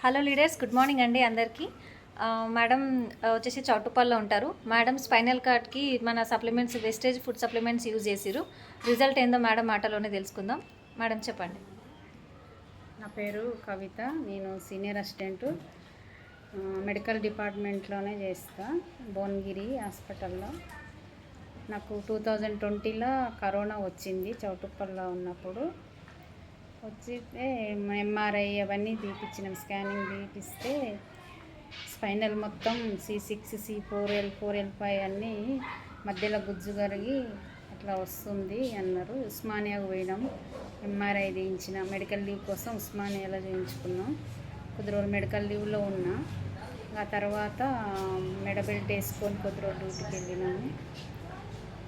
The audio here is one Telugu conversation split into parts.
హలో లీడర్స్, గుడ్ మార్నింగ్ అండి అందరికీ. మేడం వచ్చేసి చౌటుప్పల్లో ఉంటారు. మేడం స్పైనల్ కార్డ్కి మన supplements, wastage food supplements use చేసిరు. రిజల్ట్ ఏందో మేడం మాటలోనే తెలుసుకుందాం. మేడం చెప్పండి. నా పేరు కవిత. నేను సీనియర్ అసిస్టెంట్ మెడికల్ డిపార్ట్మెంట్లోనే చేస్తా, భువనగిరి హాస్పిటల్లో. నాకు 2020లో కరోనా వచ్చింది చౌటుప్పల్లో ఉన్నప్పుడు. వచ్చితే ఎంఆర్ఐ అవన్నీ తీపిచ్చినాం, స్కానింగ్ తీపిస్తే స్పైనల్ మొత్తం C6, C4, L4, L5 అన్నీ మధ్యలో గుజ్జు కరిగి అట్లా వస్తుంది అన్నారు. ఉస్మానియాకు పోయినాం, ఎంఆర్ఐ తీయించిన. మెడికల్ లీవ్ కోసం ఉస్మానియాలో చేయించుకున్నాం. కొద్ది రోజులు మెడికల్ లీవ్లో ఉన్నా. ఆ తర్వాత మెడబెల్ట్ వేసుకొని కొద్ది రోజులు డ్యూటీకి వెళ్ళినాము.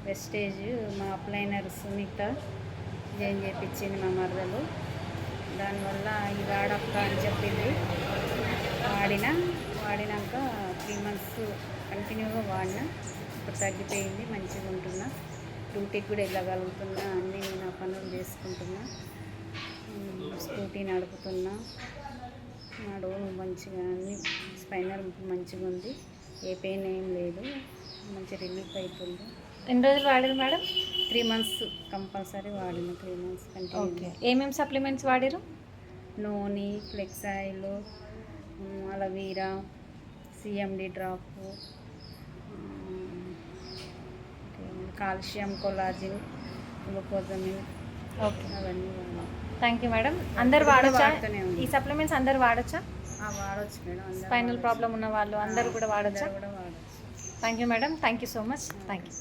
వెస్టేజ్ మా అప్లైనర్ సునీత జాయిన్ చేయించింది మా మరదలు. దానివల్ల ఇది వాడక్క అని చెప్పింది. వాడినాక 3 months కంటిన్యూగా వాడినా. ఇప్పుడు తగ్గిపోయింది, మంచిగా ఉంటున్నా. డ్యూటీకి కూడా వెళ్ళగలుగుతున్నా, అన్నీ నా పనులు చేసుకుంటున్నా, స్కూటీ నడుపుతున్నా. నడువు మంచిగా, అన్ని స్పైనల్ మంచిగా ఉంది, ఏ పెయిన్ ఏం లేదు, మంచి రిలీఫ్ అవుతుంది. ఎన్ని రోజులు వాడారు మేడం? 3 months కంపల్సరీ వాడిన. 3 months కంటిన్యూ. ఏమేమి సప్లిమెంట్స్ వాడారు? నూనె, flax oil, aloe vera, CMD drop, calcium, collagen, glucosamine, అవన్నీ థ్యాంక్ యూ మేడం. అందరు వాడచ్చా ఈ ఈ సప్లిమెంట్స్? అందరు వాడచ్చా? వాడచ్చు మేడం. స్పైనల్ ప్రాబ్లం ఉన్న వాళ్ళు అందరూ కూడా వాడచ్చా? కూడా వాడచ్చు. Thank you madam. Thank you so much. Thank you.